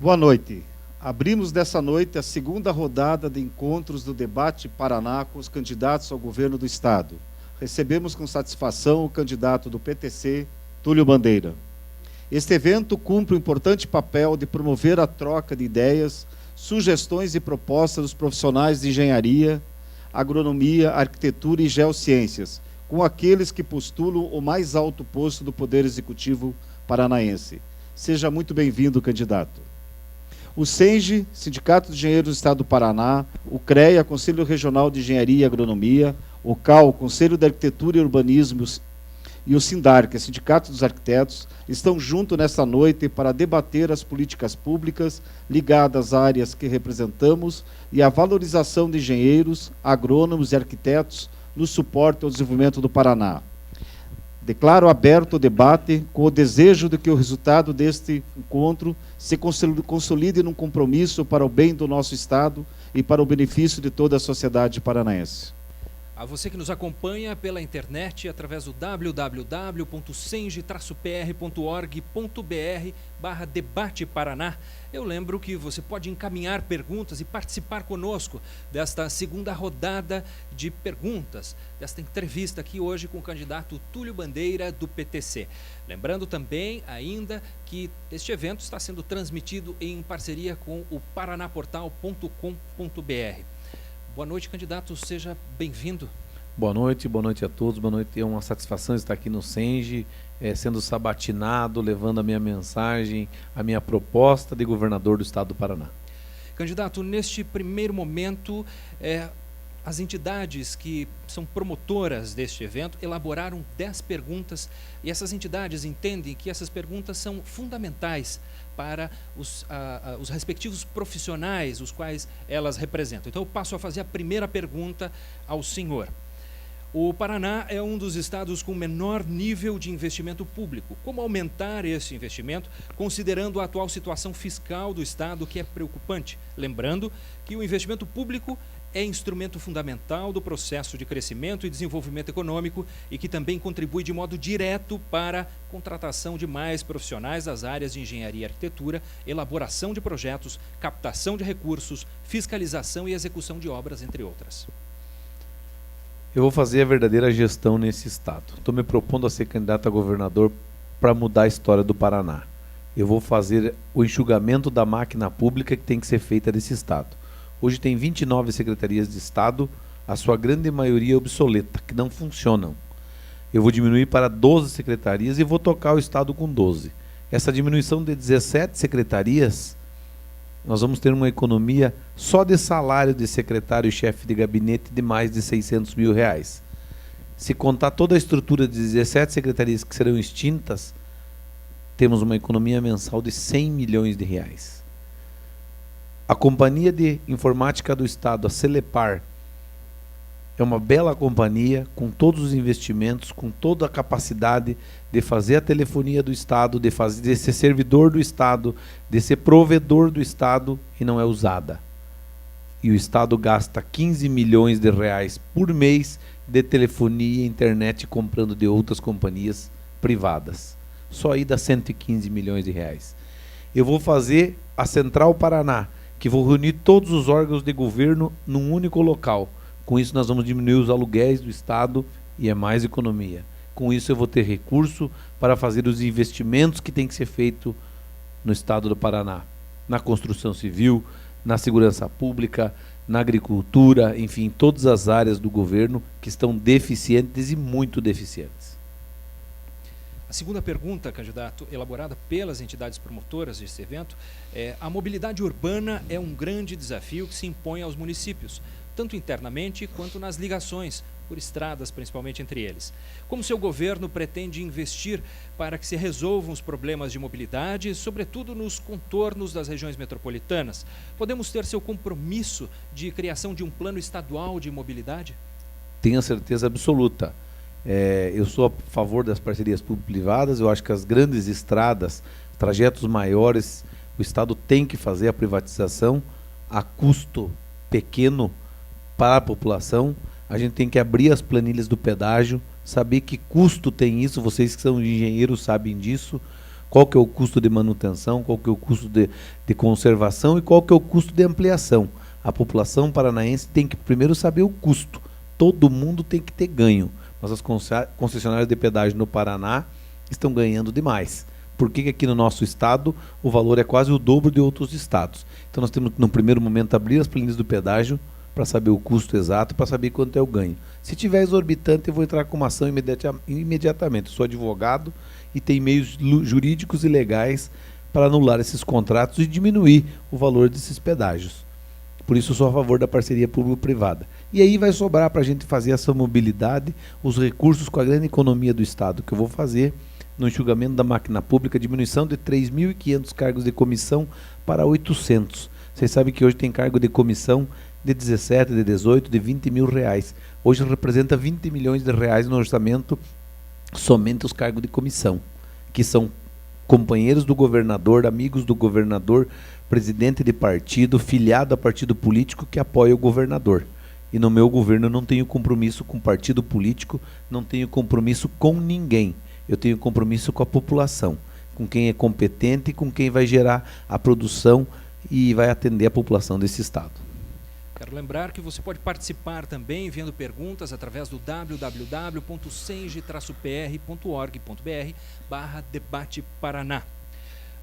Boa noite. Abrimos dessa noite a segunda rodada de encontros do Debate Paraná com os candidatos ao governo do Estado. Recebemos com satisfação o candidato do PTC, Túlio Bandeira. Este evento cumpre um importante papel de promover a troca de ideias, sugestões e propostas dos profissionais de engenharia, agronomia, arquitetura e geociências, com aqueles que postulam o mais alto posto do Poder Executivo paranaense. Seja muito bem-vindo, candidato. O SENGE, Sindicato de Engenheiros do Estado do Paraná, o CREA, Conselho Regional de Engenharia e Agronomia, o CAL, Conselho de Arquitetura e Urbanismo, e o SINDARC, Sindicato dos Arquitetos, estão juntos nesta noite para debater as políticas públicas ligadas às áreas que representamos e a valorização de engenheiros, agrônomos e arquitetos no suporte ao desenvolvimento do Paraná. Declaro aberto o debate com o desejo de que o resultado deste encontro se consolide num compromisso para o bem do nosso Estado e para o benefício de toda a sociedade paranaense. A você que nos acompanha pela internet através do www.senge-pr.org.br/debate Paraná, eu lembro que você pode encaminhar perguntas e participar conosco desta segunda rodada de perguntas, desta entrevista aqui hoje com o candidato Túlio Bandeira, do PTC. Lembrando também ainda que este evento está sendo transmitido em parceria com o paranaportal.com.br. Boa noite, candidato, seja bem-vindo. Boa noite a todos, boa noite. É uma satisfação estar aqui no SENGE, sendo sabatinado, levando a minha mensagem, a minha proposta de governador do Estado do Paraná. Candidato, neste primeiro momento, as entidades que são promotoras deste evento elaboraram 10 perguntas e essas entidades entendem que essas perguntas são fundamentais para os respectivos profissionais os quais elas representam. Então eu passo a fazer a primeira pergunta ao senhor. O Paraná é um dos estados com menor nível de investimento público. Como aumentar esse investimento, considerando a atual situação fiscal do estado, que é preocupante? Lembrando que o investimento público é instrumento fundamental do processo de crescimento e desenvolvimento econômico e que também contribui de modo direto para a contratação de mais profissionais das áreas de engenharia e arquitetura, elaboração de projetos, captação de recursos, fiscalização e execução de obras, entre outras. Eu vou fazer a verdadeira gestão nesse estado. Estou me propondo a ser candidato a governador para mudar a história do Paraná. Eu vou fazer o enxugamento da máquina pública que tem que ser feita nesse estado. Hoje tem 29 secretarias de Estado, a sua grande maioria obsoleta, que não funcionam. Eu vou diminuir para 12 secretarias e vou tocar o Estado com 12. Essa diminuição de 17 secretarias, nós vamos ter uma economia só de salário de secretário e chefe de gabinete de mais de R$600 mil. Se contar toda a estrutura de 17 secretarias que serão extintas, temos uma economia mensal de R$100 milhões. A Companhia de Informática do Estado, a Celepar, é uma bela companhia com todos os investimentos, com toda a capacidade de fazer a telefonia do Estado, de ser servidor do Estado, de ser provedor do Estado, e não é usada. E o Estado gasta R$15 milhões por mês de telefonia e internet comprando de outras companhias privadas. Só aí dá R$115 milhões. Eu vou fazer a Central Paraná, que vou reunir todos os órgãos de governo num único local. Com isso nós vamos diminuir os aluguéis do Estado e é mais economia. Com isso eu vou ter recurso para fazer os investimentos que tem que ser feito no Estado do Paraná. Na construção civil, na segurança pública, na agricultura, enfim, todas as áreas do governo que estão deficientes e muito deficientes. A segunda pergunta, candidato, elaborada pelas entidades promotoras deste evento, a mobilidade urbana é um grande desafio que se impõe aos municípios, tanto internamente quanto nas ligações, por estradas principalmente entre eles. Como seu governo pretende investir para que se resolvam os problemas de mobilidade, sobretudo nos contornos das regiões metropolitanas? Podemos ter seu compromisso de criação de um plano estadual de mobilidade? Tenho a certeza absoluta. Eu sou a favor das parcerias público-privadas. Eu acho que as grandes estradas, trajetos maiores, o Estado tem que fazer a privatização a custo pequeno para a população. A gente tem que abrir as planilhas do pedágio, saber que custo tem isso, vocês que são engenheiros sabem disso, Qual que é o custo de manutenção, qual que é o custo de conservação e qual que é o custo de ampliação. A população paranaense tem que primeiro saber o custo. Todo mundo tem que ter ganho. Mas as concessionárias de pedágio no Paraná estão ganhando demais. Por que aqui no nosso estado o valor é quase o dobro de outros estados? Então nós temos que, no primeiro momento, abrir as planilhas do pedágio para saber o custo exato, para saber quanto é o ganho. Se tiver exorbitante, eu vou entrar com uma ação imediatamente. Eu sou advogado e tem meios jurídicos e legais para anular esses contratos e diminuir o valor desses pedágios. Por isso eu sou a favor da parceria público-privada. E aí vai sobrar para a gente fazer essa mobilidade, os recursos com a grande economia do estado que eu vou fazer no enxugamento da máquina pública, diminuição de 3.500 cargos de comissão para 800. Vocês sabem que hoje tem cargo de comissão de 17, de 18, de 20 mil reais. Hoje representa 20 milhões de reais no orçamento somente os cargos de comissão, que são companheiros do governador, amigos do governador, presidente de partido, filiado a partido político que apoia o governador. E no meu governo eu não tenho compromisso com partido político, não tenho compromisso com ninguém. Eu tenho compromisso com a população, com quem é competente e com quem vai gerar a produção e vai atender a população desse estado. Quero lembrar que você pode participar também enviando perguntas através do www.senge-pr.org.br/debate Paraná.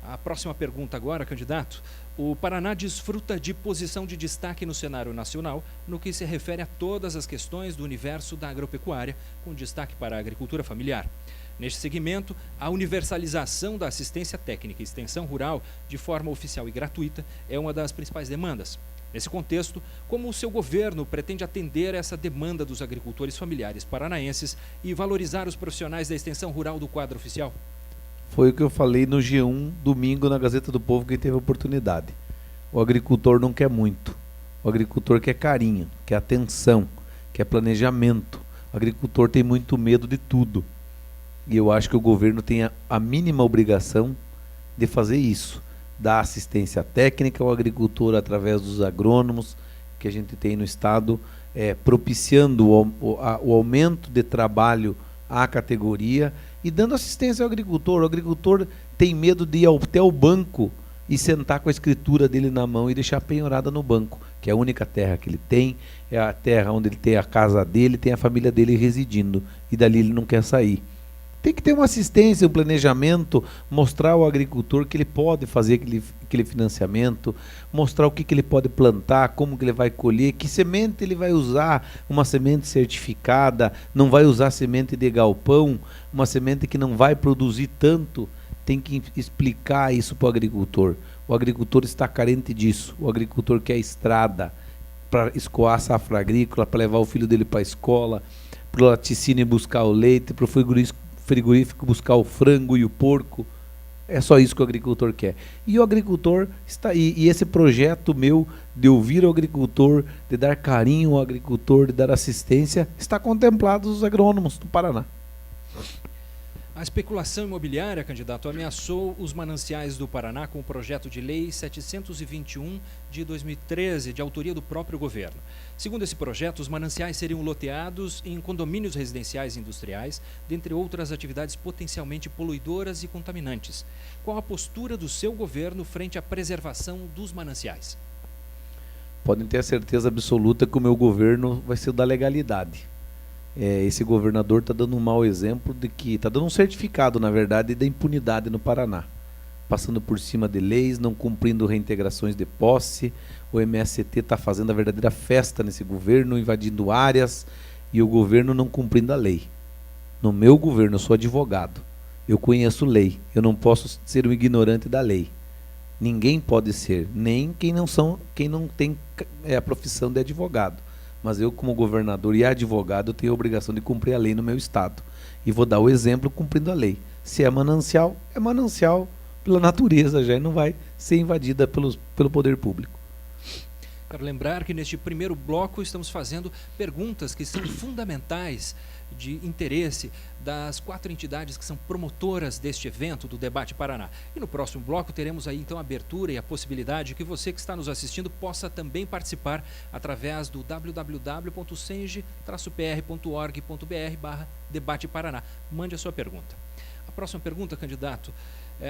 A próxima pergunta agora, candidato. O Paraná desfruta de posição de destaque no cenário nacional no que se refere a todas as questões do universo da agropecuária, com destaque para a agricultura familiar. Neste segmento, a universalização da assistência técnica e extensão rural de forma oficial e gratuita é uma das principais demandas. Nesse contexto, como o seu governo pretende atender essa demanda dos agricultores familiares paranaenses e valorizar os profissionais da extensão rural do quadro oficial? Foi o que eu falei no G1, domingo, na Gazeta do Povo, quem teve a oportunidade. O agricultor não quer muito. O agricultor quer carinho, quer atenção, quer planejamento. O agricultor tem muito medo de tudo. E eu acho que o governo tem a mínima obrigação de fazer isso. Dar assistência técnica ao agricultor através dos agrônomos que a gente tem no estado, propiciando o aumento de trabalho à categoria e dando assistência ao agricultor. O agricultor tem medo de ir até o banco e sentar com a escritura dele na mão e deixar penhorada no banco, que é a única terra que ele tem, é a terra onde ele tem a casa dele, tem a família dele residindo, e dali ele não quer sair. Tem que ter uma assistência, um planejamento, mostrar ao agricultor que ele pode fazer aquele financiamento, mostrar o que ele pode plantar, como que ele vai colher, que semente ele vai usar, uma semente certificada, não vai usar semente de galpão, uma semente que não vai produzir tanto. Tem que explicar isso para o agricultor. O agricultor está carente disso. O agricultor quer estrada para escoar a safra agrícola, para levar o filho dele para a escola, para o laticínio buscar o leite, para o frigorífico buscar o frango e o porco. É só isso que o agricultor quer. E o agricultor está e esse projeto meu de ouvir o agricultor, de dar carinho ao agricultor, de dar assistência, está contemplado nos agrônomos do Paraná. A especulação imobiliária, candidato, ameaçou os mananciais do Paraná com o projeto de lei 721 de 2013, de autoria do próprio governo. Segundo esse projeto, os mananciais seriam loteados em condomínios residenciais e industriais, dentre outras atividades potencialmente poluidoras e contaminantes. Qual a postura do seu governo frente à preservação dos mananciais? Podem ter a certeza absoluta que o meu governo vai ser o da legalidade. Esse governador está dando um mau exemplo de que está dando um certificado, na verdade, da impunidade no Paraná, passando por cima de leis, não cumprindo reintegrações de posse. O MST está fazendo a verdadeira festa nesse governo, invadindo áreas, e o governo não cumprindo a lei. No meu governo, eu sou advogado, eu conheço lei, eu não posso ser um ignorante da lei. Ninguém pode ser, nem quem não tem a profissão de advogado. Mas eu, como governador e advogado, tenho a obrigação de cumprir a lei no meu estado. E vou dar o exemplo cumprindo a lei. Se é manancial pela natureza já, e não vai ser invadida pelo poder público. Quero lembrar que neste primeiro bloco estamos fazendo perguntas que são fundamentais de interesse das 4 entidades que são promotoras deste evento do Debate Paraná. E no próximo bloco teremos aí então a abertura e a possibilidade que você que está nos assistindo possa também participar através do www.senge-pr.org.br/debate Paraná. Mande a sua pergunta. A próxima pergunta, candidato.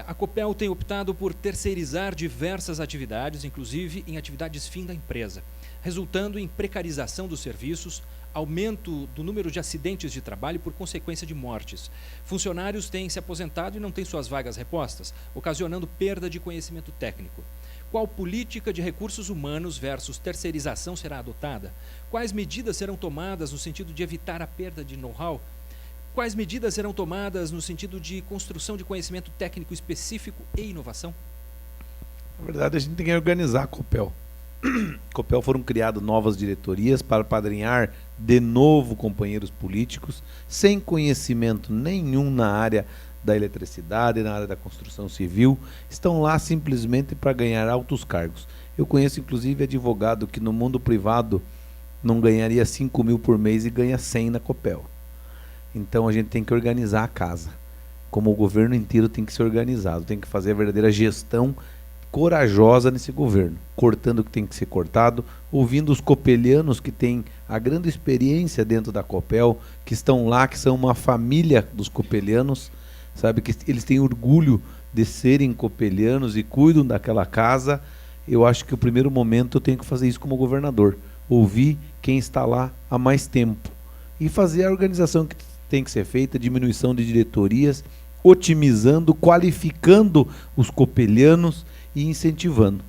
A Copel tem optado por terceirizar diversas atividades, inclusive em atividades fim da empresa, resultando em precarização dos serviços, aumento do número de acidentes de trabalho por consequência de mortes. Funcionários têm se aposentado e não têm suas vagas repostas, ocasionando perda de conhecimento técnico. Qual política de recursos humanos versus terceirização será adotada? Quais medidas serão tomadas no sentido de evitar a perda de know-how? Quais medidas serão tomadas no sentido de construção de conhecimento técnico específico e inovação? Na verdade, a gente tem que organizar a Copel. Copel foram criadas novas diretorias para padrinhar de novo companheiros políticos sem conhecimento nenhum na área da eletricidade, na área da construção civil, estão lá simplesmente para ganhar altos cargos. Eu conheço inclusive advogado que no mundo privado não ganharia 5 mil por mês e ganha 100 na Copel. Então a gente tem que organizar a casa, como o governo inteiro tem que ser organizado, tem que fazer a verdadeira gestão corajosa nesse governo, cortando o que tem que ser cortado, ouvindo os copelianos que têm a grande experiência dentro da Copel, que estão lá, que são uma família dos copelianos, sabe, que eles têm orgulho de serem copelianos e cuidam daquela casa. Eu acho que o primeiro momento eu tenho que fazer isso como governador, ouvir quem está lá há mais tempo e fazer a organização que tem que ser feita, diminuição de diretorias, otimizando, qualificando os copelianos e incentivando.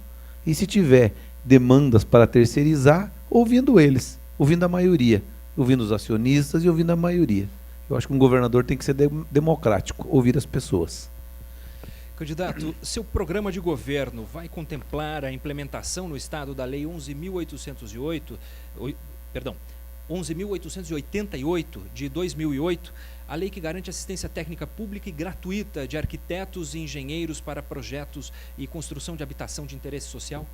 E se tiver demandas para terceirizar, ouvindo eles, ouvindo a maioria, ouvindo os acionistas e ouvindo a maioria. Eu acho que um governador tem que ser democrático, ouvir as pessoas. Candidato, seu programa de governo vai contemplar a implementação no Estado da Lei 11.888 de 2008, a lei que garante assistência técnica pública e gratuita de arquitetos e engenheiros para projetos e construção de habitação de interesse social?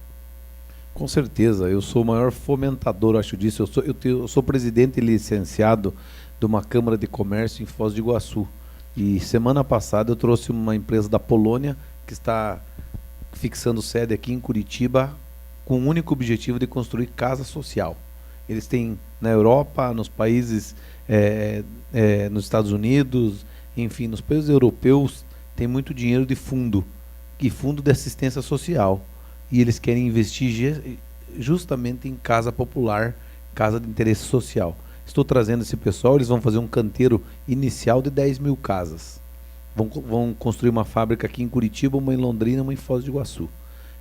Com certeza, eu sou o maior fomentador, acho disso. Eu sou presidente e licenciado de uma Câmara de Comércio em Foz do Iguaçu. E semana passada eu trouxe uma empresa da Polônia que está fixando sede aqui em Curitiba com o único objetivo de construir casa social. Eles têm na Europa, nos países, nos Estados Unidos, enfim, nos países europeus, tem muito dinheiro de fundo, e fundo de assistência social. E eles querem investir justamente em casa popular, casa de interesse social. Estou trazendo esse pessoal, eles vão fazer um canteiro inicial de 10 mil casas. Vão construir uma fábrica aqui em Curitiba, uma em Londrina, uma em Foz do Iguaçu.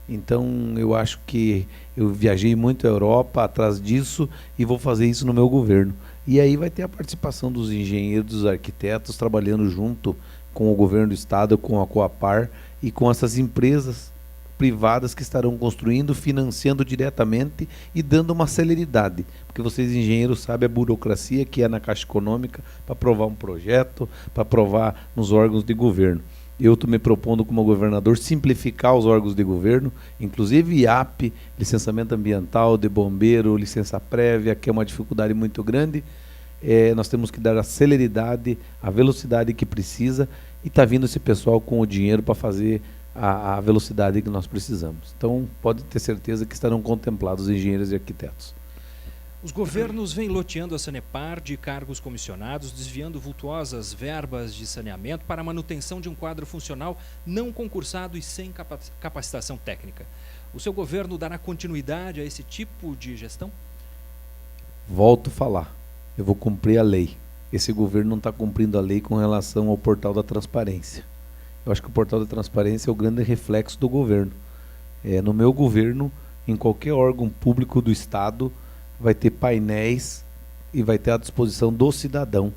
Então, eu acho que eu viajei muito à Europa atrás disso e vou fazer isso no meu governo. E aí vai ter a participação dos engenheiros, dos arquitetos, trabalhando junto com o governo do estado, com a Coapar e com essas empresas privadas que estarão construindo, financiando diretamente e dando uma celeridade. Porque vocês, engenheiros, sabem a burocracia que é na Caixa Econômica para aprovar um projeto, para aprovar nos órgãos de governo. Eu estou me propondo como governador simplificar os órgãos de governo, inclusive IAP, licenciamento ambiental, de bombeiro, licença prévia, que é uma dificuldade muito grande. Nós temos que dar a celeridade, a velocidade que precisa, e está vindo esse pessoal com o dinheiro para fazer a velocidade que nós precisamos. Então, pode ter certeza que estarão contemplados engenheiros e arquitetos. Os governos vêm loteando a Sanepar de cargos comissionados, desviando vultuosas verbas de saneamento para a manutenção de um quadro funcional não concursado e sem capacitação técnica. O seu governo dará continuidade a esse tipo de gestão? Volto a falar, eu vou cumprir a lei. Esse governo não está cumprindo a lei com relação ao portal da transparência. Eu acho que o portal da transparência é o grande reflexo do governo. No meu governo, em qualquer órgão público do Estado, vai ter painéis e vai ter à disposição do cidadão.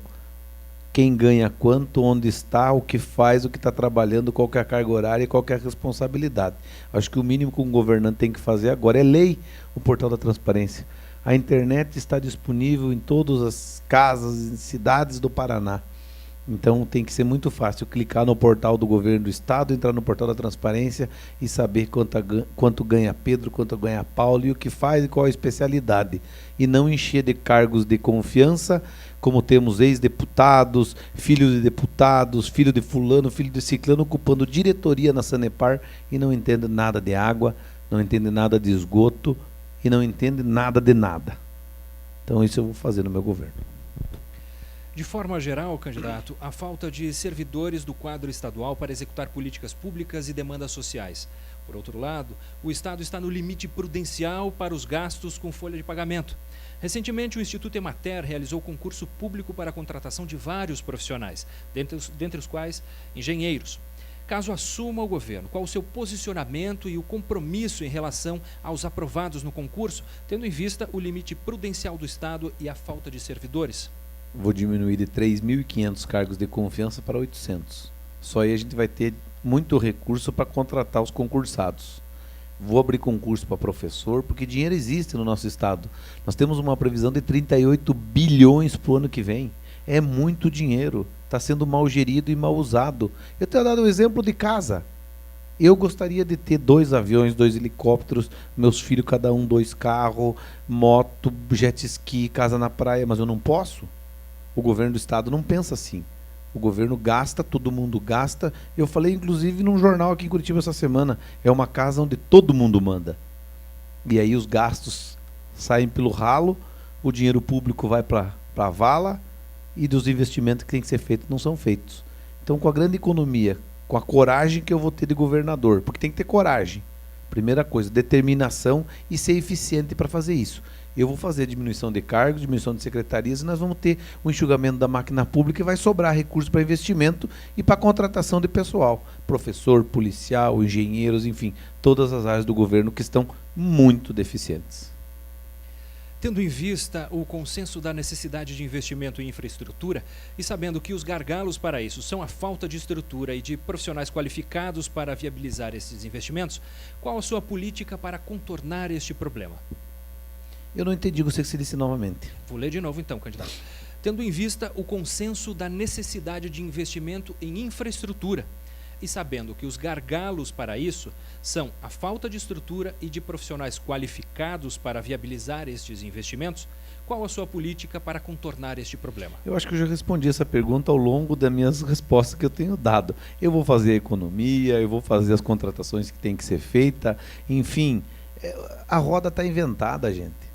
Quem ganha quanto, onde está, o que faz, o que está trabalhando, qual que é a carga horária e qual que é a responsabilidade. Acho que o mínimo que um governante tem que fazer agora é lei, o portal da transparência. A internet está disponível em todas as casas e cidades do Paraná. Então tem que ser muito fácil clicar no portal do governo do estado, entrar no portal da transparência e saber quanto ganha Pedro, quanto ganha Paulo e o que faz e qual a especialidade. E não encher de cargos de confiança, como temos ex-deputados, filhos de deputados, filho de fulano, filho de ciclano, ocupando diretoria na Sanepar e não entende nada de água, não entende nada de esgoto e não entende nada de nada. Então isso eu vou fazer no meu governo. De forma geral, candidato, a falta de servidores do quadro estadual para executar políticas públicas e demandas sociais. Por outro lado, o Estado está no limite prudencial para os gastos com folha de pagamento. Recentemente, o Instituto Emater realizou concurso público para a contratação de vários profissionais, dentre os quais engenheiros. Caso assuma o governo, qual o seu posicionamento e o compromisso em relação aos aprovados no concurso, tendo em vista o limite prudencial do Estado e a falta de servidores? Vou diminuir de 3.500 cargos de confiança para 800. Só aí a gente vai ter muito recurso para contratar os concursados. Vou abrir concurso para professor, porque dinheiro existe no nosso estado. Nós temos uma previsão de 38 bilhões para o ano que vem. É muito dinheiro. Está sendo mal gerido e mal usado. Eu tenho dado o exemplo de casa. Eu gostaria de ter 2 aviões, 2 helicópteros, meus filhos cada um 2 carros, moto, jet ski, casa na praia, mas eu não posso. O governo do estado não pensa assim. O governo gasta, todo mundo gasta. Eu falei, inclusive, num jornal aqui em Curitiba essa semana. É uma casa onde todo mundo manda. E aí os gastos saem pelo ralo, o dinheiro público vai para a vala e dos investimentos que têm que ser feitos não são feitos. Então, com a grande economia, com a coragem que eu vou ter de governador, porque tem que ter coragem. Primeira coisa, determinação e ser eficiente para fazer isso. Eu vou fazer diminuição de cargos, diminuição de secretarias e nós vamos ter o enxugamento da máquina pública e vai sobrar recurso para investimento e para contratação de pessoal. Professor, policial, engenheiros, enfim, todas as áreas do governo que estão muito deficientes. Tendo em vista o consenso da necessidade de investimento em infraestrutura e sabendo que os gargalos para isso são a falta de estrutura e de profissionais qualificados para viabilizar esses investimentos, qual a sua política para contornar este problema? Eu não entendi o que você disse novamente. Vou ler de novo então, candidato. Tendo em vista o consenso da necessidade de investimento em infraestrutura e sabendo que os gargalos para isso são a falta de estrutura e de profissionais qualificados para viabilizar estes investimentos, qual a sua política para contornar este problema? Eu acho que eu já respondi essa pergunta ao longo das minhas respostas que eu tenho dado. Eu vou fazer a economia, eu vou fazer as contratações que tem que ser feita, enfim, a roda está inventada, gente.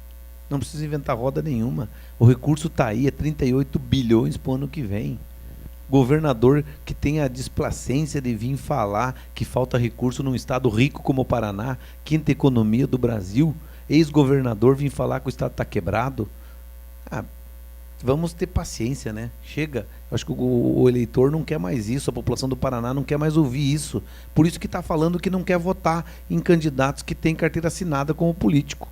Não precisa inventar roda nenhuma. O recurso está aí, é 38 bilhões para o ano que vem. Governador que tem a displacência de vir falar que falta recurso num estado rico como o Paraná, quinta economia do Brasil, ex-governador vir falar que o estado está quebrado. Vamos ter paciência, né? Chega. Eu acho que o eleitor não quer mais isso, a população do Paraná não quer mais ouvir isso. Por isso que está falando que não quer votar em candidatos que têm carteira assinada como político.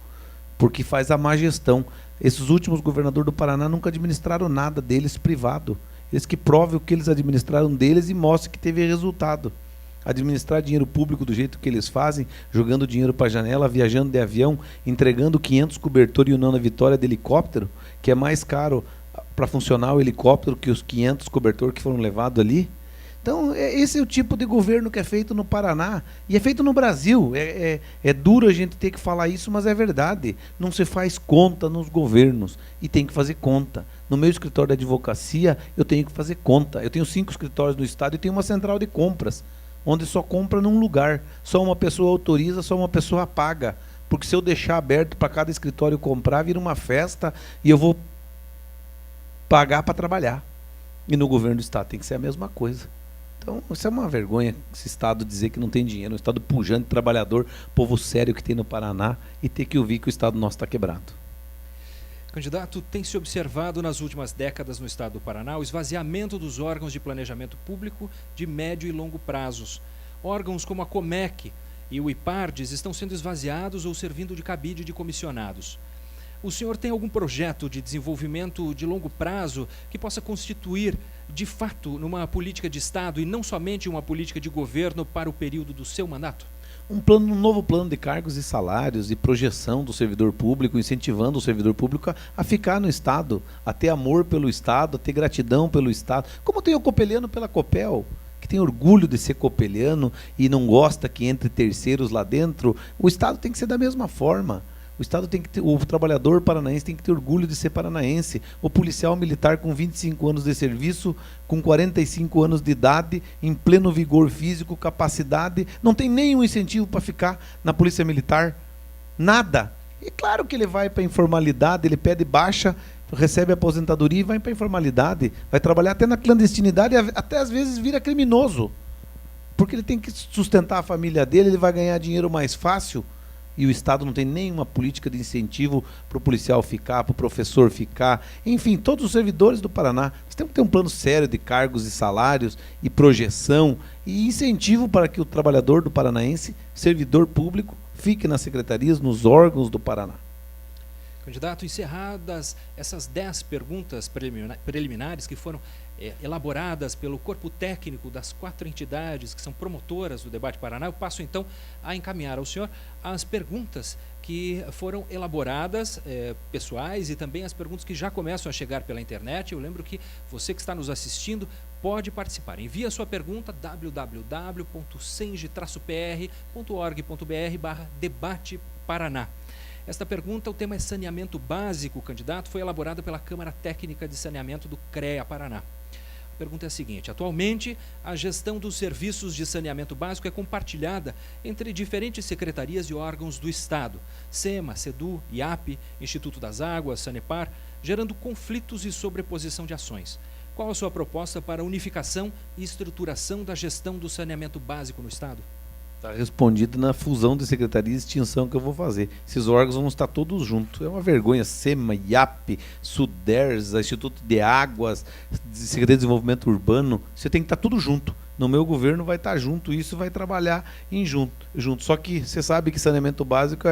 Porque faz a má gestão. Esses últimos governadores do Paraná nunca administraram nada deles privado. Eles que provem o que eles administraram deles e mostrem que teve resultado. Administrar dinheiro público do jeito que eles fazem, jogando dinheiro para a janela, viajando de avião, entregando 500 cobertores e o Nona Vitória de helicóptero, que é mais caro para funcionar o helicóptero que os 500 cobertores que foram levados ali. Então, esse é o tipo de governo que é feito no Paraná e é feito no Brasil. É duro a gente ter que falar isso, mas é verdade. Não se faz conta nos governos e tem que fazer conta. No meu escritório de advocacia, eu tenho que fazer conta. Eu tenho 5 escritórios no estado e tenho uma central de compras, onde só compra num lugar. Só uma pessoa autoriza, só uma pessoa paga. Porque se eu deixar aberto para cada escritório comprar, vira uma festa e eu vou pagar para trabalhar. E no governo do estado tem que ser a mesma coisa. Então, isso é uma vergonha, esse estado dizer que não tem dinheiro, um estado pujante, trabalhador, povo sério que tem no Paraná, e ter que ouvir que o estado nosso está quebrado. Candidato, tem se observado nas últimas décadas no estado do Paraná o esvaziamento dos órgãos de planejamento público de médio e longo prazos. Órgãos como a Comec e o IPARDES estão sendo esvaziados ou servindo de cabide de comissionados. O senhor tem algum projeto de desenvolvimento de longo prazo que possa constituir, de fato, numa política de Estado e não somente uma política de governo para o período do seu mandato? Um novo plano de cargos e salários e projeção do servidor público, incentivando o servidor público a ficar no Estado, a ter amor pelo Estado, a ter gratidão pelo Estado. Como tem o copeliano pela Copel, que tem orgulho de ser copeliano e não gosta que entre terceiros lá dentro, o Estado tem que ser da mesma forma. O Estado tem que ter, o trabalhador paranaense tem que ter orgulho de ser paranaense. O policial militar com 25 anos de serviço, com 45 anos de idade, em pleno vigor físico, capacidade, não tem nenhum incentivo para ficar na polícia militar. Nada. E claro que ele vai para a informalidade, ele pede baixa recebe aposentadoria e vai para a informalidade, vai trabalhar até na clandestinidade, até às vezes vira criminoso, porque ele tem que sustentar a família dele, ele vai ganhar dinheiro mais fácil, e o Estado não tem nenhuma política de incentivo para o policial ficar, para o professor ficar, enfim, todos os servidores do Paraná. Nós temos que ter um plano sério de cargos e salários e projeção e incentivo para que o trabalhador do paranaense, servidor público, fique nas secretarias, nos órgãos do Paraná. Candidato, encerradas essas 10 perguntas preliminares que foram elaboradas pelo corpo técnico das 4 entidades que são promotoras do Debate Paraná, eu passo então a encaminhar ao senhor as perguntas que foram elaboradas, pessoais, e também as perguntas que já começam a chegar pela internet. Eu lembro que você que está nos assistindo pode participar. Envie a sua pergunta www.senge-pr.org.br/debate Paraná. Esta pergunta, o tema é saneamento básico, candidato, foi elaborada pela Câmara Técnica de Saneamento do CREA Paraná. A pergunta é a seguinte: atualmente, a gestão dos serviços de saneamento básico é compartilhada entre diferentes secretarias e órgãos do Estado, SEMA, SEDU, IAP, Instituto das Águas, Sanepar, gerando conflitos e sobreposição de ações. Qual a sua proposta para a unificação e estruturação da gestão do saneamento básico no Estado? Está respondido na fusão de secretaria e extinção que eu vou fazer. Esses órgãos vão estar todos juntos. É uma vergonha. SEMA, IAP, SUDERSA, Instituto de Águas, Secretaria de Desenvolvimento Urbano. Você tem que estar tudo junto. No meu governo vai estar junto, isso vai trabalhar junto. Só que você sabe que saneamento básico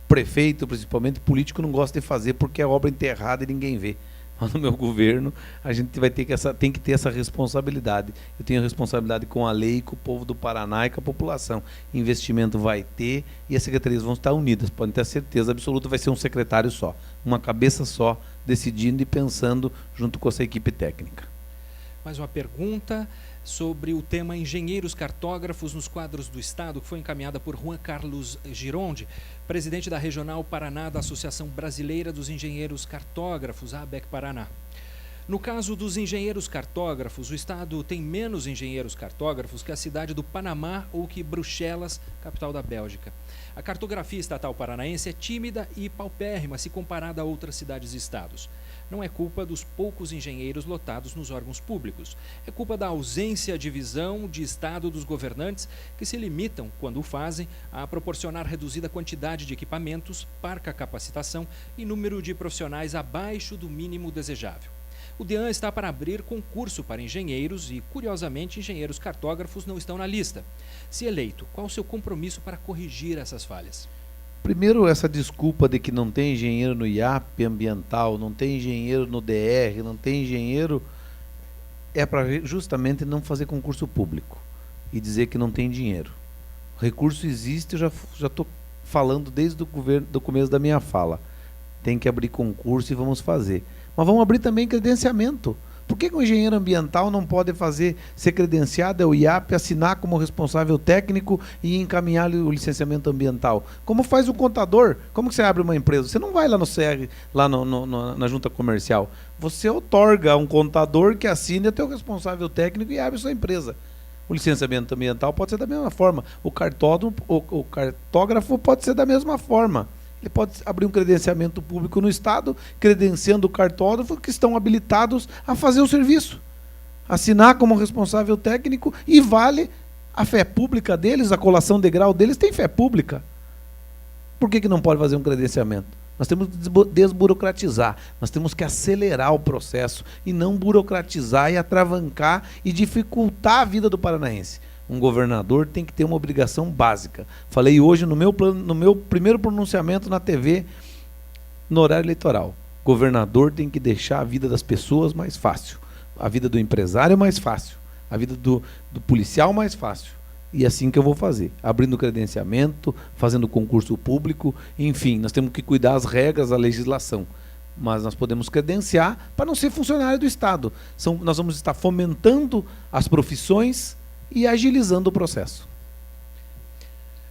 prefeito, principalmente político, não gosta de fazer porque é obra enterrada e ninguém vê. Mas no meu governo, a gente vai ter tem que ter essa responsabilidade. Eu tenho responsabilidade com a lei, com o povo do Paraná e com a população. Investimento vai ter e as secretarias vão estar unidas. Podem ter certeza absoluta, vai ser um secretário só, uma cabeça só, decidindo e pensando junto com essa equipe técnica. Mais uma pergunta sobre o tema engenheiros cartógrafos nos quadros do Estado, que foi encaminhada por Juan Carlos Gironde, presidente da Regional Paraná da Associação Brasileira dos Engenheiros Cartógrafos, a ABEC Paraná. No caso dos engenheiros cartógrafos, o Estado tem menos engenheiros cartógrafos que a cidade do Panamá ou que Bruxelas, capital da Bélgica. A cartografia estatal paranaense é tímida e paupérrima se comparada a outras cidades e estados. Não é culpa dos poucos engenheiros lotados nos órgãos públicos. É culpa da ausência de visão de Estado dos governantes que se limitam, quando o fazem, a proporcionar reduzida quantidade de equipamentos, parca capacitação e número de profissionais abaixo do mínimo desejável. O DEAN está para abrir concurso para engenheiros e, curiosamente, engenheiros cartógrafos não estão na lista. Se eleito, qual o seu compromisso para corrigir essas falhas? Primeiro, essa desculpa de que não tem engenheiro no IAP ambiental, não tem engenheiro no DR, não tem engenheiro, é para justamente não fazer concurso público e dizer que não tem dinheiro. O recurso existe, eu já estou falando desde do começo da minha fala. Tem que abrir concurso e vamos fazer. Mas vamos abrir também credenciamento. Por que o engenheiro ambiental não pode ser credenciado ao IAP, assinar como responsável técnico e encaminhar o licenciamento ambiental? Como faz o contador? Como que você abre uma empresa? Você não vai lá no CR, lá na junta comercial. Você outorga a um contador que assine até o responsável técnico e abre sua empresa. O licenciamento ambiental pode ser da mesma forma. O cartógrafo pode ser da mesma forma. Ele pode abrir um credenciamento público no Estado, credenciando o cartógrafo que estão habilitados a fazer o serviço. Assinar como responsável técnico e vale a fé pública deles, a colação de grau deles tem fé pública. Por que não pode fazer um credenciamento? Nós temos que desburocratizar, nós temos que acelerar o processo e não burocratizar e atravancar e dificultar a vida do paranaense. Um governador tem que ter uma obrigação básica. Falei hoje no meu primeiro pronunciamento na TV, no horário eleitoral. Governador tem que deixar a vida das pessoas mais fácil, a vida do empresário mais fácil, a vida do policial mais fácil. E é assim que eu vou fazer, abrindo credenciamento, fazendo concurso público, enfim, nós temos que cuidar das regras da legislação. Mas nós podemos credenciar para não ser funcionário do Estado. Nós vamos estar fomentando as profissões e agilizando o processo.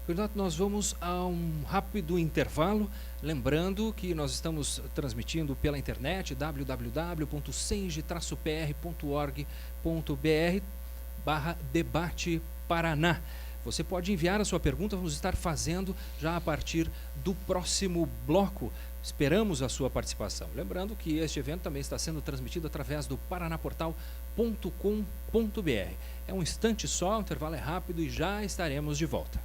Candidato, nós vamos a um rápido intervalo, lembrando que nós estamos transmitindo pela internet www.senge-pr.org.br/debate Paraná. Você pode enviar a sua pergunta, vamos estar fazendo já a partir do próximo bloco. Esperamos a sua participação. Lembrando que este evento também está sendo transmitido através do paranaportal.com.br. É um instante só, o intervalo é rápido e já estaremos de volta.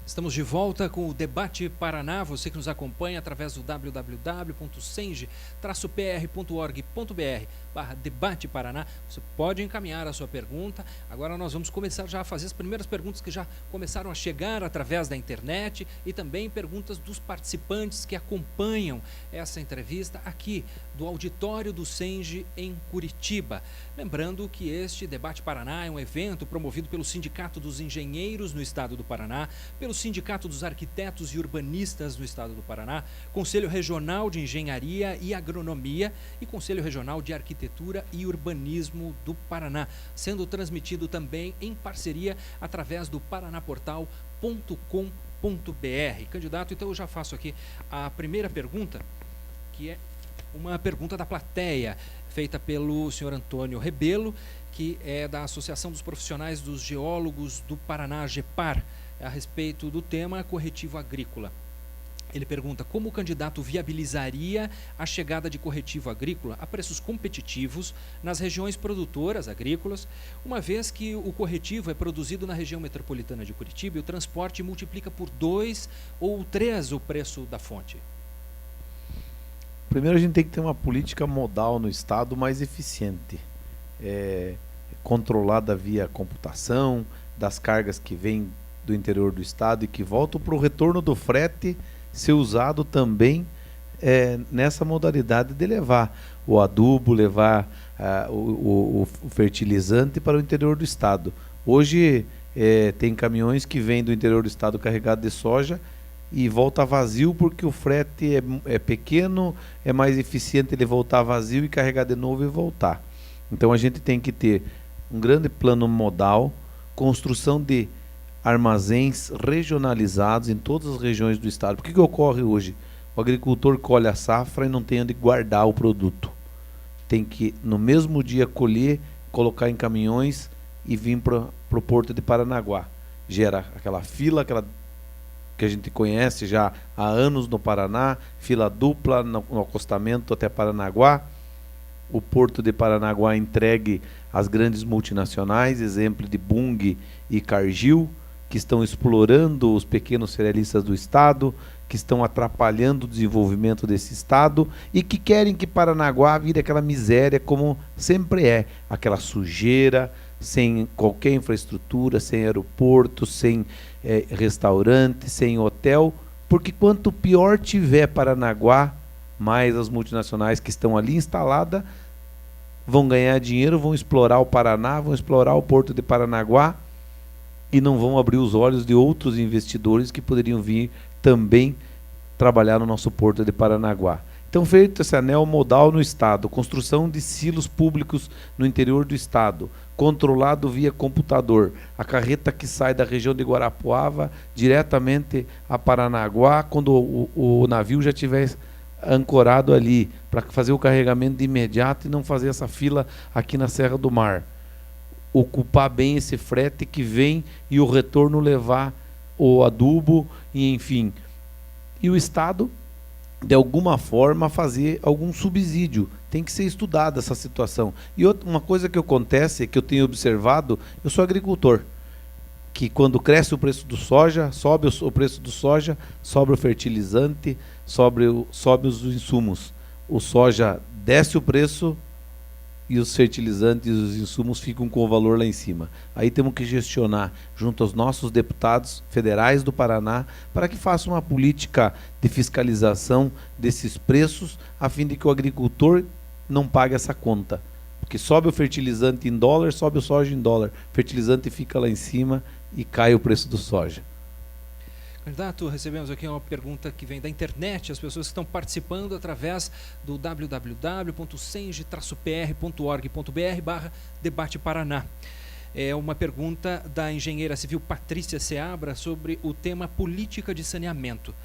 Estamos de volta com o Debate Paraná. Você que nos acompanha através do www.senge-pr.org.br/Debate Paraná, você pode encaminhar a sua pergunta. Agora nós vamos começar já a fazer as primeiras perguntas que já começaram a chegar através da internet e também perguntas dos participantes que acompanham essa entrevista aqui do auditório do Senge em Curitiba. Lembrando que este Debate Paraná é um evento promovido pelo Sindicato dos Engenheiros no Estado do Paraná, pelo Sindicato dos Arquitetos e Urbanistas no Estado do Paraná, Conselho Regional de Engenharia e Agronomia e Conselho Regional de Arquitetura e Urbanismo do Paraná, sendo transmitido também em parceria através do paranaportal.com.br. Candidato, então eu já faço aqui a primeira pergunta, que é uma pergunta da plateia, feita pelo senhor Antônio Rebelo, que é da Associação dos Profissionais dos Geólogos do Paraná, AGEPAR, a respeito do tema corretivo agrícola. Ele pergunta como o candidato viabilizaria a chegada de corretivo agrícola a preços competitivos nas regiões produtoras agrícolas, uma vez que o corretivo é produzido na região metropolitana de Curitiba e o transporte multiplica por 2 ou 3 o preço da fonte. Primeiro a gente tem que ter uma política modal no Estado mais eficiente, controlada via computação, das cargas que vêm do interior do Estado e que voltam para o retorno do frete ser usado também nessa modalidade de levar o adubo, levar o fertilizante para o interior do Estado. Hoje tem caminhões que vêm do interior do Estado carregados de soja e volta vazio porque o frete é pequeno, é mais eficiente ele voltar vazio e carregar de novo e voltar. Então a gente tem que ter um grande plano modal, construção de armazéns regionalizados em todas as regiões do estado. Por que ocorre hoje? O agricultor colhe a safra e não tem onde guardar o produto. Tem que, no mesmo dia, colher, colocar em caminhões e vir para o porto de Paranaguá. Gera aquela fila, que a gente conhece já há anos no Paraná, fila dupla no acostamento até Paranaguá. O porto de Paranaguá entregue às grandes multinacionais, exemplo de Bunge e Cargill, que estão explorando os pequenos cerealistas do Estado, que estão atrapalhando o desenvolvimento desse Estado e que querem que Paranaguá vire aquela miséria como sempre é, aquela sujeira, sem qualquer infraestrutura, sem aeroporto, sem restaurante, sem hotel, porque quanto pior tiver Paranaguá, mais as multinacionais que estão ali instaladas vão ganhar dinheiro, vão explorar o Paraná, vão explorar o porto de Paranaguá e não vão abrir os olhos de outros investidores que poderiam vir também trabalhar no nosso porto de Paranaguá. Então, feito esse anel modal no Estado, construção de silos públicos no interior do Estado, controlado via computador, a carreta que sai da região de Guarapuava diretamente a Paranaguá, quando o navio já estiver ancorado ali, para fazer o carregamento de imediato e não fazer essa fila aqui na Serra do Mar. Ocupar bem esse frete que vem e o retorno levar o adubo, e enfim. E o Estado, de alguma forma, fazer algum subsídio. Tem que ser estudada essa situação. E uma coisa que acontece, que eu tenho observado, eu sou agricultor, que quando cresce o preço do soja, sobe o preço do soja, sobe o fertilizante, sobe os insumos. O soja desce o preço e os fertilizantes e os insumos ficam com o valor lá em cima. Aí temos que gestionar junto aos nossos deputados federais do Paraná para que façam uma política de fiscalização desses preços, a fim de que o agricultor não pague essa conta. Porque sobe o fertilizante em dólar, sobe o soja em dólar. O fertilizante fica lá em cima e cai o preço do soja. Candidato, recebemos aqui uma pergunta que vem da internet, as pessoas que estão participando através do www.senge-pr.org.br/debate Paraná. É uma pergunta da engenheira civil Patrícia Seabra sobre o tema política de saneamento.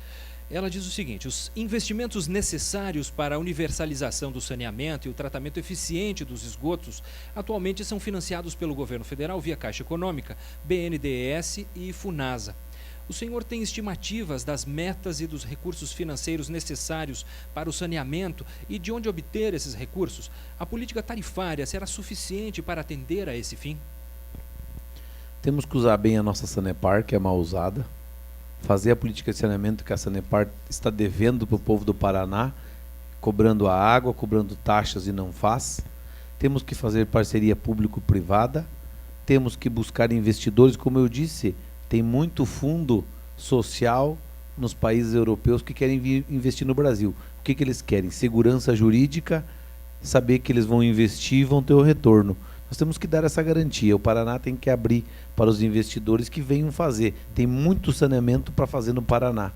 Ela diz o seguinte: os investimentos necessários para a universalização do saneamento e o tratamento eficiente dos esgotos atualmente são financiados pelo governo federal via Caixa Econômica, BNDES e Funasa. O senhor tem estimativas das metas e dos recursos financeiros necessários para o saneamento e de onde obter esses recursos? A política tarifária será suficiente para atender a esse fim? Temos que usar bem a nossa Sanepar, que é mal usada, fazer a política de saneamento que a Sanepar está devendo para o povo do Paraná, cobrando a água, cobrando taxas e não faz. Temos que fazer parceria público-privada, temos que buscar investidores, como eu disse, tem muito fundo social nos países europeus que querem vir investir no Brasil. O que eles querem? Segurança jurídica, saber que eles vão investir e vão ter o retorno. Nós temos que dar essa garantia. O Paraná tem que abrir para os investidores que venham fazer. Tem muito saneamento para fazer no Paraná.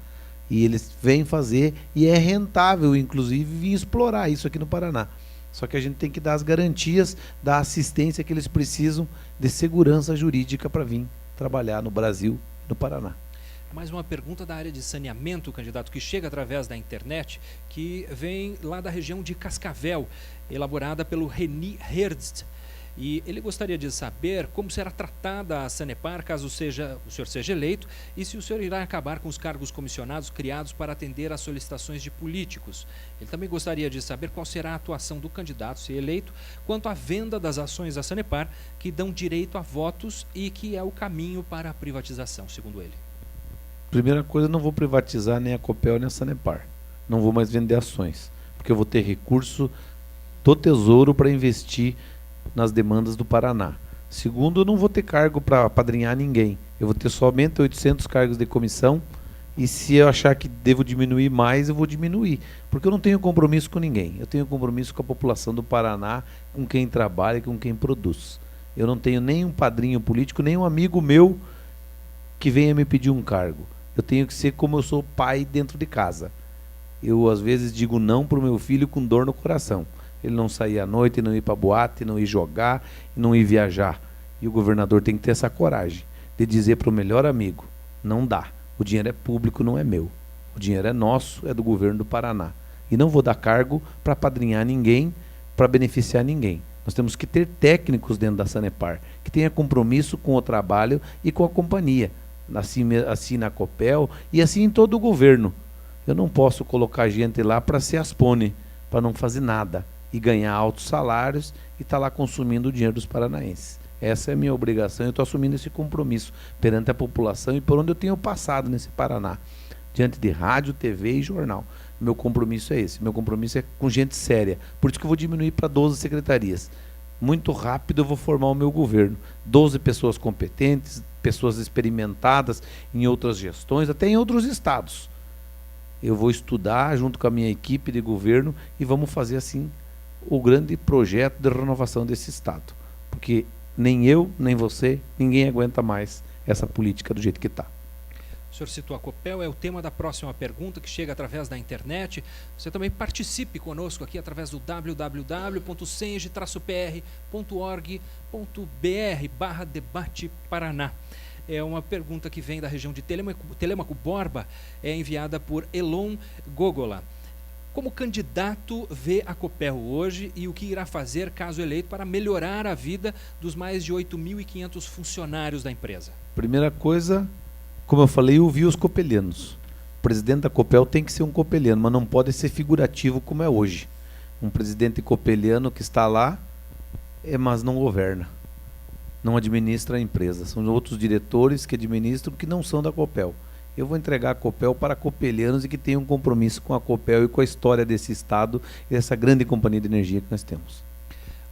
E eles vêm fazer e é rentável, inclusive, vir explorar isso aqui no Paraná. Só que a gente tem que dar as garantias da assistência que eles precisam de segurança jurídica para vir trabalhar no Brasil e no Paraná. Mais uma pergunta da área de saneamento, candidato, que chega através da internet, que vem lá da região de Cascavel, elaborada pelo Reni Hertz. E ele gostaria de saber como será tratada a Sanepar caso o senhor seja eleito e se o senhor irá acabar com os cargos comissionados criados para atender às solicitações de políticos. Ele também gostaria de saber qual será a atuação do candidato, se eleito, quanto à venda das ações da Sanepar, que dão direito a votos e que é o caminho para a privatização, segundo ele. Primeira coisa, não vou privatizar nem a Copel nem a Sanepar. Não vou mais vender ações, porque eu vou ter recurso do Tesouro para investir nas demandas do Paraná. Segundo, eu não vou ter cargo para apadrinhar ninguém. Eu vou ter somente 800 cargos de comissão e se eu achar que devo diminuir mais, eu vou diminuir. Porque eu não tenho compromisso com ninguém. Eu tenho compromisso com a população do Paraná, com quem trabalha e com quem produz. Eu não tenho nem um padrinho político, nem um amigo meu que venha me pedir um cargo. Eu tenho que ser como eu sou pai dentro de casa. Eu, às vezes, digo não para o meu filho com dor no coração. Ele não sair à noite, não ir para boate, não ir jogar, não ir viajar. E o governador tem que ter essa coragem de dizer para o melhor amigo, não dá, o dinheiro é público, não é meu. O dinheiro é nosso, é do governo do Paraná. E não vou dar cargo para apadrinhar ninguém, para beneficiar ninguém. Nós temos que ter técnicos dentro da Sanepar, que tenha compromisso com o trabalho e com a companhia. Assim na Copel e assim em todo o governo. Eu não posso colocar gente lá para ser aspone, para não fazer nada e ganhar altos salários e estar lá consumindo o dinheiro dos paranaenses. Essa é a minha obrigação, eu estou assumindo esse compromisso perante a população e por onde eu tenho passado nesse Paraná, diante de rádio, TV e jornal. Meu compromisso é esse, meu compromisso é com gente séria, por isso que eu vou diminuir para 12 secretarias. Muito rápido eu vou formar o meu governo, 12 pessoas competentes, pessoas experimentadas em outras gestões, até em outros estados. Eu vou estudar junto com a minha equipe de governo e vamos fazer assim o grande projeto de renovação desse estado. Porque nem eu, nem você, ninguém aguenta mais essa política do jeito que está. O senhor citou a Copel, é o tema da próxima pergunta que chega através da internet. Você também participe conosco aqui através do www.senge-pr.org.br/debate Paraná. É uma pergunta que vem da região de Telêmaco Borba, é enviada por Elon Gogola. Como candidato vê a Copel hoje e o que irá fazer, caso eleito, para melhorar a vida dos mais de 8.500 funcionários da empresa? Primeira coisa, como eu falei, ouvir os copelianos. O presidente da Copel tem que ser um copeliano, mas não pode ser figurativo como é hoje. Um presidente copeliano que está lá, mas não governa. Não administra a empresa. São outros diretores que administram que não são da Copel. Eu vou entregar a Copel para copelianos e que tenham um compromisso com a Copel e com a história desse estado e dessa grande companhia de energia que nós temos.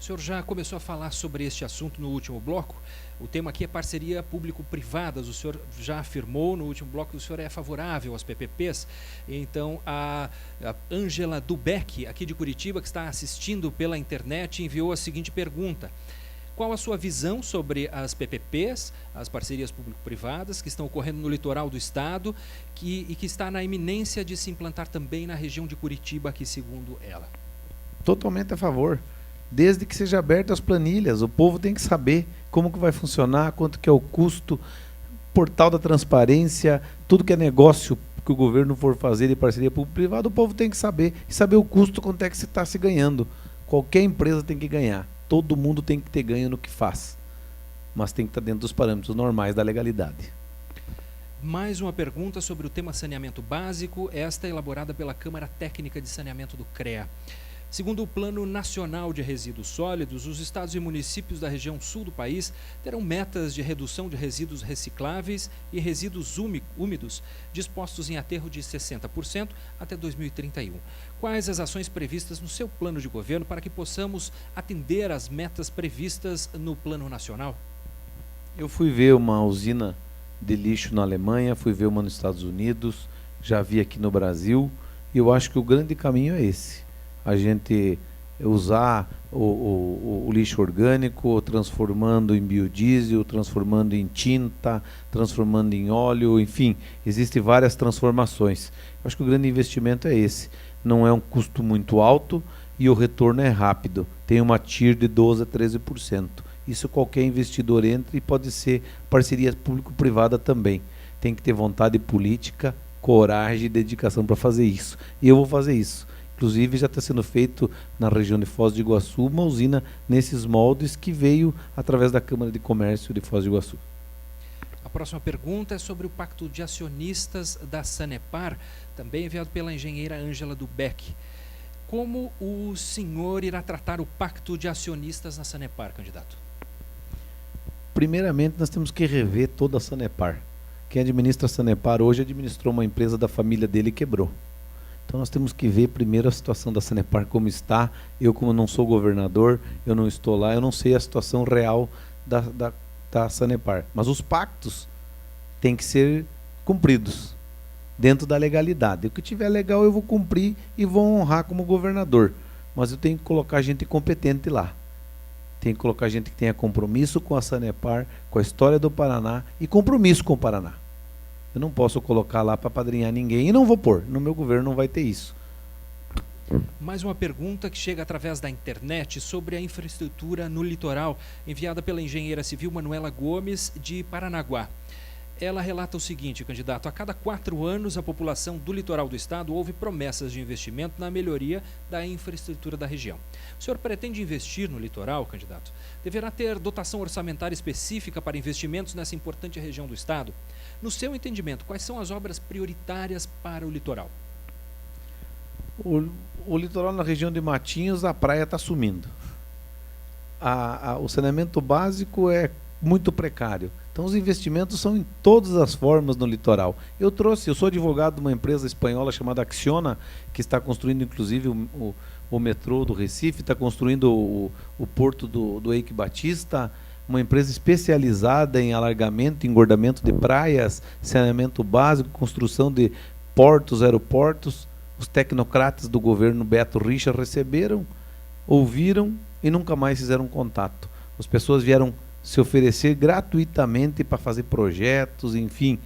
O senhor já começou a falar sobre este assunto no último bloco. O tema aqui é parceria público-privadas. O senhor já afirmou no último bloco que o senhor é favorável às PPPs. Então, a Ângela Dubeck, aqui de Curitiba, que está assistindo pela internet, enviou a seguinte pergunta: qual a sua visão sobre as PPPs, as parcerias público-privadas, que estão ocorrendo no litoral do estado e que está na iminência de se implantar também na região de Curitiba, aqui segundo ela? Totalmente a favor. Desde que seja aberto as planilhas, o povo tem que saber como que vai funcionar, quanto que é o custo, portal da transparência, tudo que é negócio que o governo for fazer de parceria público-privada, o povo tem que saber, e saber o custo, quanto é que se está se ganhando. Qualquer empresa tem que ganhar. Todo mundo tem que ter ganho no que faz, mas tem que estar dentro dos parâmetros normais da legalidade. Mais uma pergunta sobre o tema saneamento básico, esta elaborada pela Câmara Técnica de Saneamento do CREA. Segundo o Plano Nacional de Resíduos Sólidos, os estados e municípios da região sul do país terão metas de redução de resíduos recicláveis e resíduos úmidos dispostos em aterro de 60% até 2031. Quais as ações previstas no seu plano de governo para que possamos atender às metas previstas no Plano Nacional? Eu fui ver uma usina de lixo na Alemanha, fui ver uma nos Estados Unidos, já vi aqui no Brasil, e eu acho que o grande caminho é esse. A gente usar o lixo orgânico, transformando em biodiesel, transformando em tinta, transformando em óleo, enfim, existem várias transformações. Eu acho que o grande investimento é esse. Não é um custo muito alto e o retorno é rápido. Tem uma TIR de 12% a 13%. Isso qualquer investidor entra, e pode ser parceria público-privada também. Tem que ter vontade política, coragem e dedicação para fazer isso. E eu vou fazer isso. Inclusive já está sendo feito na região de Foz do Iguaçu uma usina nesses moldes que veio através da Câmara de Comércio de Foz do Iguaçu. A próxima pergunta é sobre o pacto de acionistas da Sanepar, também enviado pela engenheira Ângela Dubeck. Como o senhor irá tratar o pacto de acionistas na Sanepar, candidato? Primeiramente, nós temos que rever toda a Sanepar. Quem administra a Sanepar hoje administrou uma empresa da família dele e quebrou. Então nós temos que ver primeiro a situação da Sanepar como está. Eu, como não sou governador, eu não estou lá, eu não sei a situação real da Sanepar. Mas os pactos têm que ser cumpridos dentro da legalidade. O que tiver legal eu vou cumprir e vou honrar como governador. Mas eu tenho que colocar gente competente lá. Tenho que colocar gente que tenha compromisso com a Sanepar, com a história do Paraná e compromisso com o Paraná. Eu não posso colocar lá para apadrinhar ninguém e não vou pôr. No meu governo não vai ter isso. Mais uma pergunta que chega através da internet sobre a infraestrutura no litoral, enviada pela engenheira civil Manuela Gomes, de Paranaguá. Ela relata o seguinte, candidato: a cada 4 anos a população do litoral do estado ouve promessas de investimento na melhoria da infraestrutura da região. O senhor pretende investir no litoral, candidato? Deverá ter dotação orçamentária específica para investimentos nessa importante região do estado? No seu entendimento, quais são as obras prioritárias para o litoral? O litoral na região de Matinhos, a praia está sumindo. O saneamento básico é muito precário. Então os investimentos são em todas as formas no litoral. Eu sou advogado de uma empresa espanhola chamada Acciona, que está construindo inclusive o metrô do Recife, está construindo o porto do Eike Batista, uma empresa especializada em alargamento e engordamento de praias, saneamento básico, construção de portos, aeroportos. Os tecnocratas do governo Beto Richa receberam, ouviram e nunca mais fizeram contato. As pessoas vieram se oferecer gratuitamente para fazer projetos, enfim,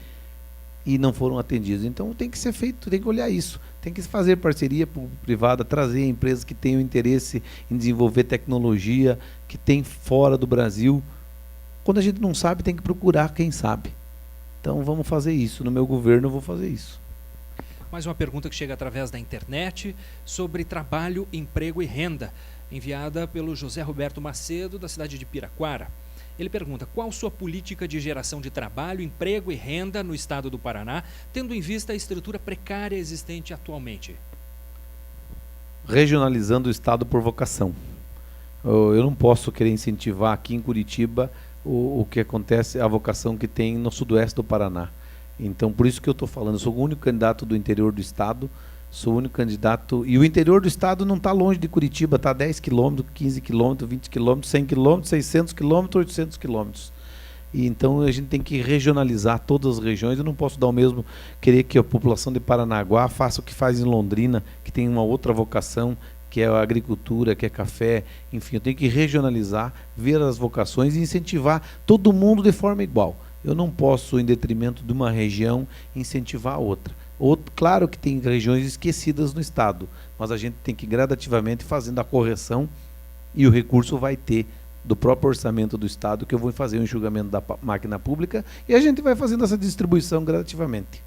e não foram atendidos. Então tem que ser feito, tem que olhar isso. Tem que fazer parceria privada, trazer empresas que tenham interesse em desenvolver tecnologia, que tem fora do Brasil. Quando a gente não sabe, tem que procurar quem sabe. Então vamos fazer isso. No meu governo eu vou fazer isso. Mais uma pergunta que chega através da internet sobre trabalho, emprego e renda, enviada pelo José Roberto Macedo, da cidade de Piraquara. Ele pergunta: qual sua política de geração de trabalho, emprego e renda no estado do Paraná, tendo em vista a estrutura precária existente atualmente? Regionalizando o estado por vocação. Eu não posso querer incentivar aqui em Curitiba o que acontece, a vocação que tem no sudoeste do Paraná. Então, por isso que eu estou falando, eu sou o único candidato do interior do estado, Sou o único candidato. E o interior do estado não está longe de Curitiba, está a 10 quilômetros, 15 quilômetros, 20 quilômetros, 100 quilômetros, 600 quilômetros, 800 quilômetros. E então a gente tem que regionalizar todas as regiões. Eu não posso dar o mesmo, querer que a população de Paranaguá faça o que faz em Londrina, que tem uma outra vocação, que é a agricultura, que é café. Enfim, eu tenho que regionalizar, ver as vocações e incentivar todo mundo de forma igual. Eu não posso, em detrimento de uma região, incentivar a outra. Claro que tem regiões esquecidas no estado, mas a gente tem que gradativamente fazendo a correção e o recurso vai ter do próprio orçamento do estado, que eu vou fazer o enxugamento da máquina pública e a gente vai fazendo essa distribuição gradativamente.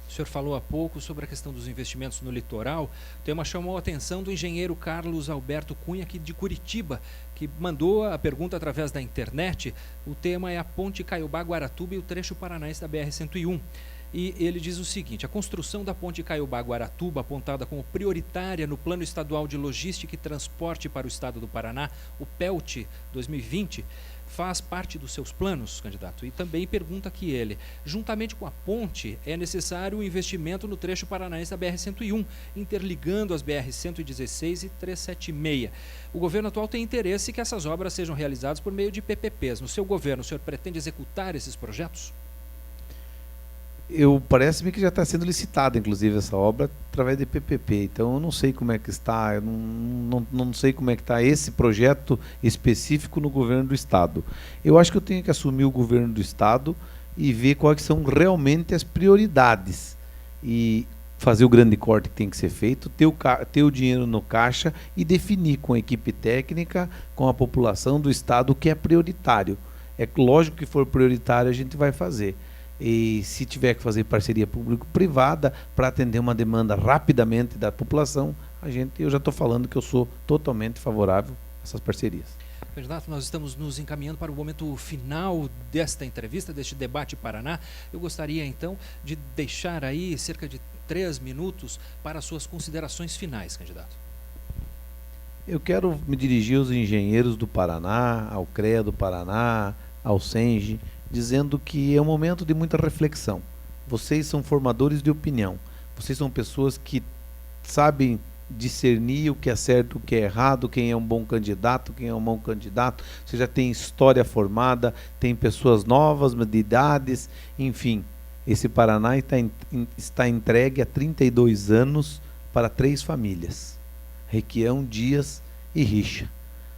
O senhor falou há pouco sobre a questão dos investimentos no litoral. O tema chamou a atenção do engenheiro Carlos Alberto Cunha, aqui de Curitiba, que mandou a pergunta através da internet. O tema é a Ponte Caiobá-Guaratuba e o trecho paranaense da BR-101. E ele diz o seguinte: a construção da Ponte Caiobá-Guaratuba, apontada como prioritária no Plano Estadual de Logística e Transporte para o Estado do Paraná, o PELT 2020, faz parte dos seus planos, candidato? E também pergunta aqui ele, juntamente com a ponte, é necessário o investimento no trecho paranaense da BR-101, interligando as BR-116 e 376. O governo atual tem interesse que essas obras sejam realizadas por meio de PPPs. No seu governo, o senhor pretende executar esses projetos? Parece-me que já está sendo licitada, inclusive, essa obra através de PPP. Então, eu não sei como é que está, eu não sei como é que está esse projeto específico no governo do estado. Eu acho que eu tenho que assumir o governo do estado e ver quais são realmente as prioridades e fazer o grande corte que tem que ser feito, ter o dinheiro no caixa e definir com a equipe técnica, com a população do estado o que é prioritário. É lógico que for prioritário a gente vai fazer. E se tiver que fazer parceria público-privada para atender uma demanda rapidamente da população, eu já estou falando que eu sou totalmente favorável a essas parcerias. Candidato, nós estamos nos encaminhando para o momento final desta entrevista, deste debate Paraná. Eu gostaria, então, de deixar aí cerca de 3 minutos para as suas considerações finais, candidato. Eu quero me dirigir aos engenheiros do Paraná, ao CREA do Paraná, ao SENGE, dizendo que é um momento de muita reflexão. Vocês são formadores de opinião. Vocês são pessoas que sabem discernir o que é certo, o que é errado, quem é um bom candidato, quem é um mau candidato. Você já tem história formada, tem pessoas novas, de idades, enfim. Esse Paraná está entregue há 32 anos para 3 famílias. Requião, Dias e Richa.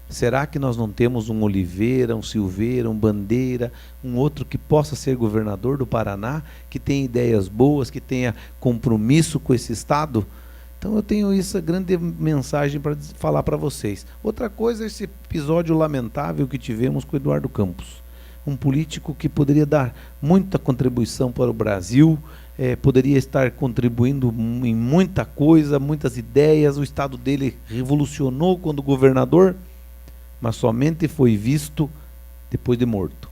Será que nós não temos um Oliveira, um Silveira, um Bandeira, um outro que possa ser governador do Paraná, que tenha ideias boas, que tenha compromisso com esse estado? Então eu tenho essa grande mensagem para falar para vocês. Outra coisa é esse episódio lamentável que tivemos com o Eduardo Campos. Um político que poderia dar muita contribuição para o Brasil, poderia estar contribuindo em muita coisa, muitas ideias. O estado dele revolucionou quando governador, mas somente foi visto depois de morto.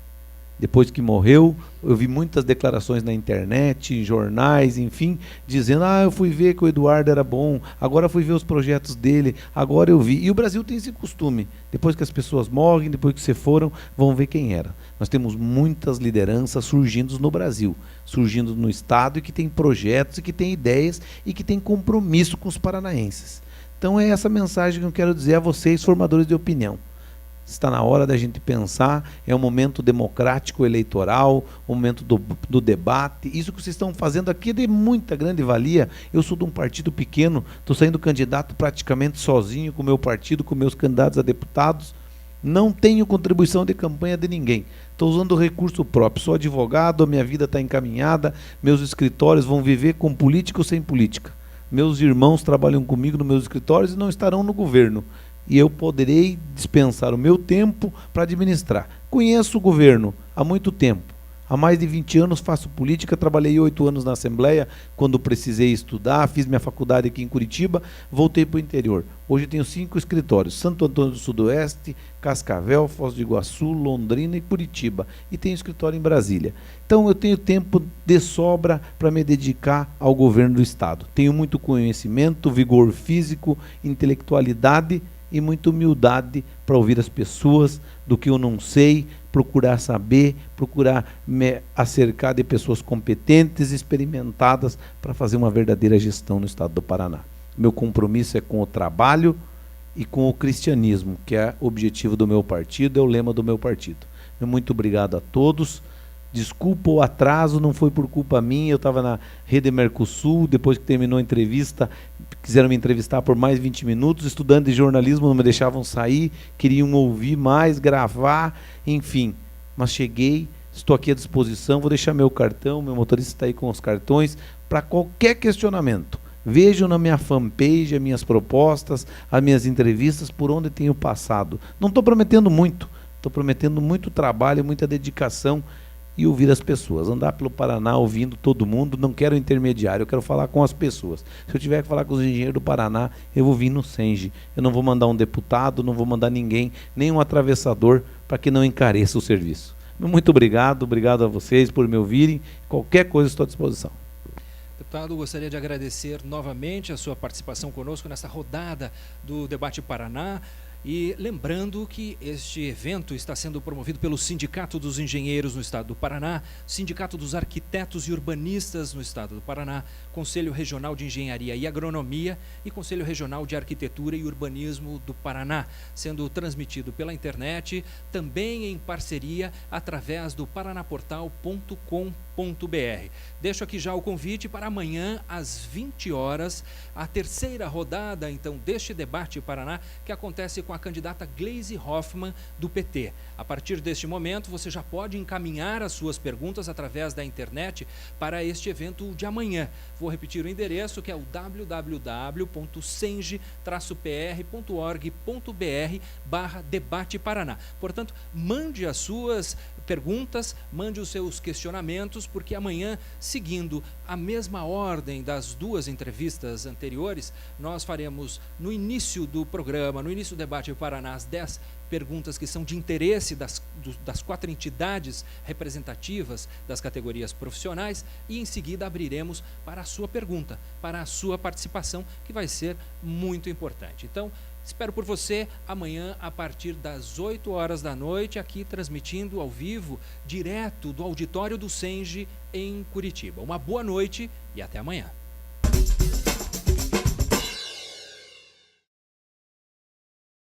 Depois que morreu, eu vi muitas declarações na internet, em jornais, enfim, dizendo, eu fui ver que o Eduardo era bom, agora fui ver os projetos dele, agora eu vi. E o Brasil tem esse costume, depois que as pessoas morrem, depois que se foram, vão ver quem era. Nós temos muitas lideranças surgindo no Brasil, surgindo no estado, e que tem projetos, e que tem ideias, e que tem compromisso com os paranaenses. Então é essa mensagem que eu quero dizer a vocês, formadores de opinião. Está na hora da gente pensar, é um momento democrático eleitoral, um momento do debate. Isso que vocês estão fazendo aqui é de muita grande valia. Eu sou de um partido pequeno, estou saindo candidato praticamente sozinho com o meu partido, com meus candidatos a deputados. Não tenho contribuição de campanha de ninguém. Estou usando recurso próprio, sou advogado, a minha vida está encaminhada, meus escritórios vão viver com política ou sem política. Meus irmãos trabalham comigo nos meus escritórios e não estarão no governo. E eu poderei dispensar o meu tempo para administrar. Conheço o governo há muito tempo. Há mais de 20 anos faço política, trabalhei 8 anos na Assembleia, quando precisei estudar, fiz minha faculdade aqui em Curitiba, voltei para o interior. Hoje tenho 5 escritórios, Santo Antônio do Sudoeste, Cascavel, Foz do Iguaçu, Londrina e Curitiba. E tenho escritório em Brasília. Então eu tenho tempo de sobra para me dedicar ao governo do estado. Tenho muito conhecimento, vigor físico, intelectualidade e muita humildade para ouvir as pessoas, do que eu não sei, procurar saber, procurar me acercar de pessoas competentes, experimentadas, para fazer uma verdadeira gestão no estado do Paraná. Meu compromisso é com o trabalho e com o cristianismo, que é o objetivo do meu partido, é o lema do meu partido. Muito obrigado a todos. Desculpa o atraso, não foi por culpa minha, eu estava na Rede Mercosul, depois que terminou a entrevista, quiseram me entrevistar por mais 20 minutos, estudantes de jornalismo não me deixavam sair, queriam ouvir mais, gravar, enfim. Mas cheguei, estou aqui à disposição, vou deixar meu cartão, meu motorista está aí com os cartões, para qualquer questionamento. Vejam na minha fanpage as minhas propostas, as minhas entrevistas, por onde tenho passado. Não estou prometendo muito, estou prometendo muito trabalho, muita dedicação, e ouvir as pessoas, andar pelo Paraná ouvindo todo mundo. Não quero intermediário, eu quero falar com as pessoas. Se eu tiver que falar com os engenheiros do Paraná, eu vou vir no Senge. Eu não vou mandar um deputado, não vou mandar ninguém, nem um atravessador, para que não encareça o serviço. Muito obrigado, obrigado a vocês por me ouvirem. Qualquer coisa estou à disposição. Deputado, gostaria de agradecer novamente a sua participação conosco nessa rodada do Debate Paraná. E lembrando que este evento está sendo promovido pelo Sindicato dos Engenheiros no Estado do Paraná, Sindicato dos Arquitetos e Urbanistas no Estado do Paraná, Conselho Regional de Engenharia e Agronomia e Conselho Regional de Arquitetura e Urbanismo do Paraná, sendo transmitido pela internet, também em parceria através do paranaportal.com.br. Deixo aqui já o convite para amanhã às 20 horas, a terceira rodada então deste Debate Paraná, que acontece com a candidata Gleisi Hoffmann do PT. A partir deste momento você já pode encaminhar as suas perguntas através da internet para este evento de amanhã. Vou repetir o endereço, que é o www.senge-pr.org.br/Debate Paraná. Portanto, mande as suas perguntas, mande os seus questionamentos, porque amanhã, seguindo a mesma ordem das duas entrevistas anteriores, nós faremos no início do programa, no início do Debate Paraná, as 10 perguntas que são de interesse das 4 entidades representativas das categorias profissionais, e em seguida abriremos para a sua pergunta, para a sua participação, que vai ser muito importante. Então, espero por você amanhã a partir das 8 horas da noite, aqui transmitindo ao vivo, direto do auditório do Senge em Curitiba. Uma boa noite e até amanhã.